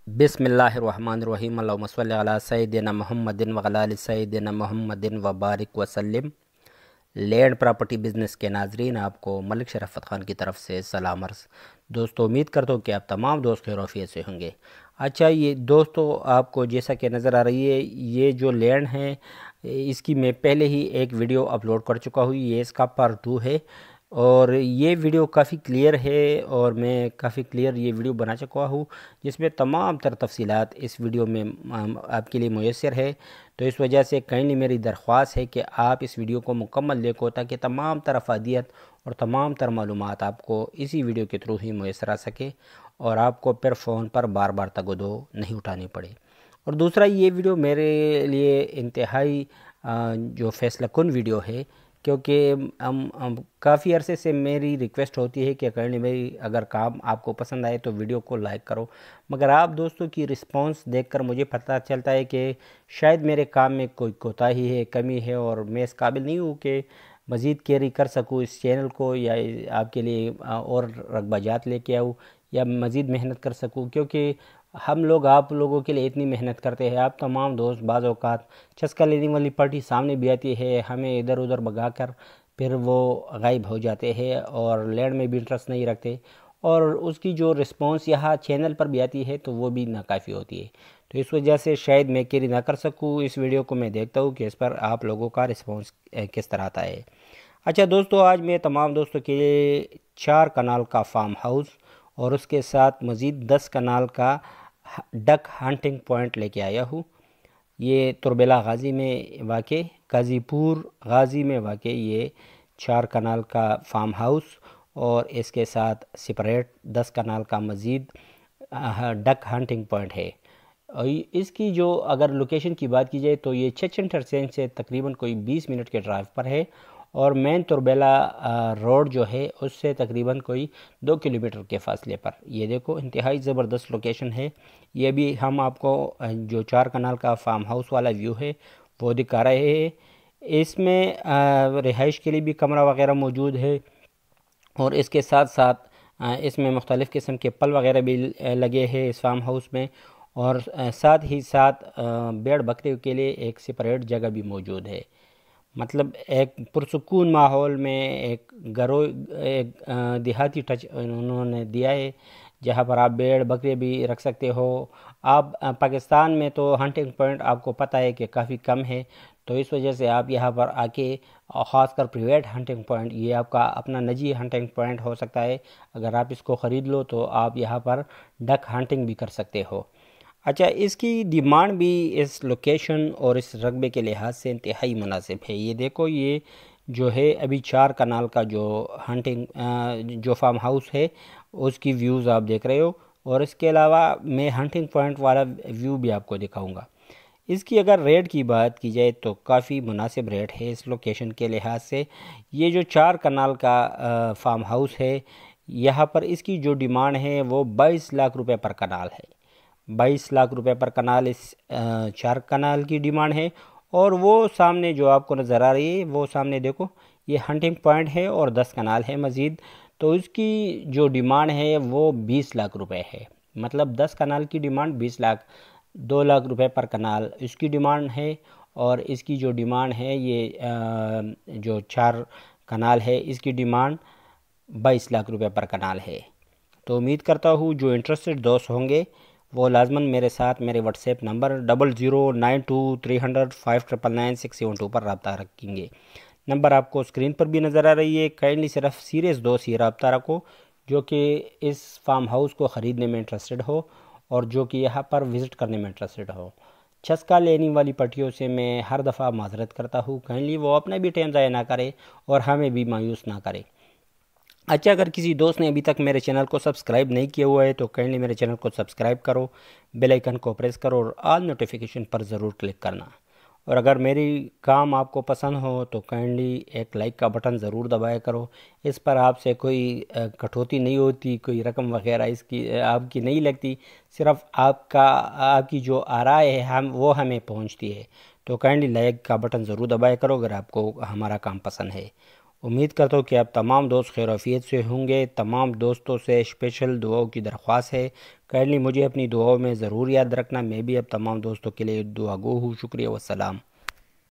بسم اللہ الرحمن الرحیم اللہم صلی علی سیدنا محمد وعلی آل سیدنا محمد وبارک وسلم۔ لینڈ پراپرٹی بزنس کے ناظرین، آپ کو ملک شرافت خان کی طرف سے سلام عرض۔ دوستو، امید کرتا ہوں کہ آپ تمام دوست خیر و عافیت سے ہوں گے۔ اچھا، یہ دوستو آپ کو جیسا کہ نظر آ رہی ہے، یہ جو لینڈ ہے اس کی میں پہلے ہی ایک ویڈیو اپلوڈ کر چکا ہوں، یہ اس کا پارٹ 2 ہے، اور یہ ویڈیو کافی کلیئر ہے اور میں کافی کلیئر یہ ویڈیو بنا چکا ہوں، جس میں تمام تر تفصیلات اس ویڈیو میں آپ کے لیے میسر ہے۔ تو اس وجہ سے کائنڈلی میری درخواست ہے کہ آپ اس ویڈیو کو مکمل دیکھو، تاکہ تمام تر افادیت اور تمام تر معلومات آپ کو اسی ویڈیو کے تھرو ہی میسر آ سکے، اور آپ کو پھر فون پر بار بار تگدو نہیں اٹھانی پڑے۔ اور دوسرا، یہ ویڈیو میرے لیے انتہائی جو فیصلہ کن ویڈیو ہے، کیونکہ کافی عرصے سے میری ریکویسٹ ہوتی ہے کہ میری اگر کام آپ کو پسند آئے تو ویڈیو کو لائک کرو، مگر آپ دوستوں کی رسپانس دیکھ کر مجھے پتہ چلتا ہے کہ شاید میرے کام میں کوئی کوتاہی ہے، کمی ہے، اور میں اس قابل نہیں ہوں کہ مزید کیری کر سکوں اس چینل کو، یا آپ کے لیے اور رغبہ جات لے کے آؤں، یا مزید محنت کر سکوں، کیونکہ ہم لوگ آپ لوگوں کے لیے اتنی محنت کرتے ہیں۔ آپ تمام دوست بعض اوقات چسکا لینے والی پارٹی سامنے بھی آتی ہے، ہمیں ادھر ادھر بھگا کر پھر وہ غائب ہو جاتے ہیں اور لینڈ میں بھی انٹرسٹ نہیں رکھتے، اور اس کی جو رسپانس یہاں چینل پر بھی آتی ہے تو وہ بھی ناکافی ہوتی ہے۔ تو اس وجہ سے شاید میں کیری نہ کر سکوں اس ویڈیو کو۔ میں دیکھتا ہوں کہ اس پر آپ لوگوں کا رسپانس کس طرح آتا ہے۔ اچھا دوستو، آج میں تمام دوستوں کے لیے 4 کنال کا فارم ہاؤس اور اس کے ساتھ مزید 10 کنال کا ڈک ہنٹنگ پوائنٹ لے کے آیا ہوں۔ یہ تربیلا غازی میں واقع، غازی پور غازی میں واقع یہ 4 کنال کا فارم ہاؤس، اور اس کے ساتھ سپریٹ 10 کنال کا مزید ڈک ہنٹنگ پوائنٹ ہے۔ اور اس کی جو اگر لوکیشن کی بات کی جائے تو یہ چچن ٹرسین سے تقریباً کوئی 20 منٹ کے ڈرائیو پر ہے، اور مین تربیلا روڈ جو ہے اس سے تقریباً کوئی 2 کلومیٹر کے فاصلے پر۔ یہ دیکھو، انتہائی زبردست لوکیشن ہے۔ یہ بھی ہم آپ کو جو 4 کنال کا فارم ہاؤس والا ویو ہے وہ دکھا رہے ہیں۔ اس میں رہائش کے لیے بھی کمرہ وغیرہ موجود ہے، اور اس کے ساتھ ساتھ اس میں مختلف قسم کے پل وغیرہ بھی لگے ہیں اس فارم ہاؤس میں، اور ساتھ ہی ساتھ بیڑ بکریوں کے لیے ایک سپریٹ جگہ بھی موجود ہے۔ مطلب ایک پرسکون ماحول میں ایک ایک دیہاتی ٹچ انہوں نے دیا ہے، جہاں پر آپ بیڑ بکرے بھی رکھ سکتے ہو۔ آپ پاکستان میں تو ہنٹنگ پوائنٹ آپ کو پتہ ہے کہ کافی کم ہے، تو اس وجہ سے آپ یہاں پر آ کے، خاص کر پریویٹ ہنٹنگ پوائنٹ، یہ آپ کا اپنا نجی ہنٹنگ پوائنٹ ہو سکتا ہے۔ اگر آپ اس کو خرید لو تو آپ یہاں پر ڈک ہنٹنگ بھی کر سکتے ہو۔ اچھا، اس کی ڈیمانڈ بھی اس لوکیشن اور اس رقبے کے لحاظ سے انتہائی مناسب ہے۔ یہ دیکھو، یہ جو ہے ابھی 4 کنال کا جو جو فارم ہاؤس ہے اس کی ویوز آپ دیکھ رہے ہو، اور اس کے علاوہ میں ہنٹنگ پوائنٹ والا ویو بھی آپ کو دکھاؤں گا۔ اس کی اگر ریٹ کی بات کی جائے تو کافی مناسب ریٹ ہے اس لوکیشن کے لحاظ سے۔ یہ جو 4 کنال کا فارم ہاؤس ہے، یہاں پر اس کی جو ڈیمانڈ ہے وہ 22 لاکھ روپے پر کنال ہے۔ 22 لاکھ روپے پر کنال اس 4 کنال کی ڈیمانڈ ہے، اور وہ سامنے جو آپ کو نظر آ رہی ہے، وہ سامنے دیکھو، یہ ہنٹنگ پوائنٹ ہے اور 10 کنال ہے مزید، تو اس کی جو ڈیمانڈ ہے وہ 20 لاکھ روپے ہے۔ مطلب 10 کنال کی ڈیمانڈ 20 لاکھ، 2 لاکھ روپے پر کنال اس کی ڈیمانڈ ہے، اور اس کی جو ڈیمانڈ ہے یہ جو 4 کنال ہے اس کی ڈیمانڈ 22 لاکھ روپے پر کنال ہے۔ تو امید کرتا ہوں جو انٹرسٹڈ دوست ہوں گے وہ لازماً میرے ساتھ میرے واٹس ایپ نمبر 00923005999672 پر رابطہ رکھیں گے۔ نمبر آپ کو اسکرین پر بھی نظر آ رہی ہے۔ کائنڈلی صرف سیریس دوست ہی رابطہ رکھو جو کہ اس فارم ہاؤس کو خریدنے میں انٹرسٹڈ ہو، اور جو کہ یہاں پر وزٹ کرنے میں انٹرسٹڈ ہو۔ چسکا لینے والی پارٹیوں سے میں ہر دفعہ معذرت کرتا ہوں، کائنڈلی وہ اپنا بھی ٹائم ضائع نہ کرے اور ہمیں بھی مایوس نہ کرے۔ اچھا، اگر کسی دوست نے ابھی تک میرے چینل کو سبسکرائب نہیں کیا ہوا ہے تو کائنڈلی میرے چینل کو سبسکرائب کرو، بیل آئیکن کو پریس کرو، اور آل نوٹیفیکیشن پر ضرور کلک کرنا۔ اور اگر میری کام آپ کو پسند ہو تو کائنڈلی ایک لائک کا بٹن ضرور دبایا کرو۔ اس پر آپ سے کوئی کٹوتی نہیں ہوتی، کوئی رقم وغیرہ اس کی آپ کی نہیں لگتی، صرف آپ کی جو آرائے ہے وہ ہمیں پہنچتی ہے۔ تو کائنڈلی لائک کا بٹن ضرور دبایا کرو اگر آپ کو ہمارا کام پسند ہے۔ امید کرتا ہوں کہ آپ تمام دوست خیر و عافیت سے ہوں گے۔ تمام دوستوں سے اسپیشل دعاؤں کی درخواست ہے، کائنڈلی مجھے اپنی دعاؤں میں ضرور یاد رکھنا۔ میں بھی اب تمام دوستوں کے لیے دعا گو ہوں۔ شکریہ والسلام۔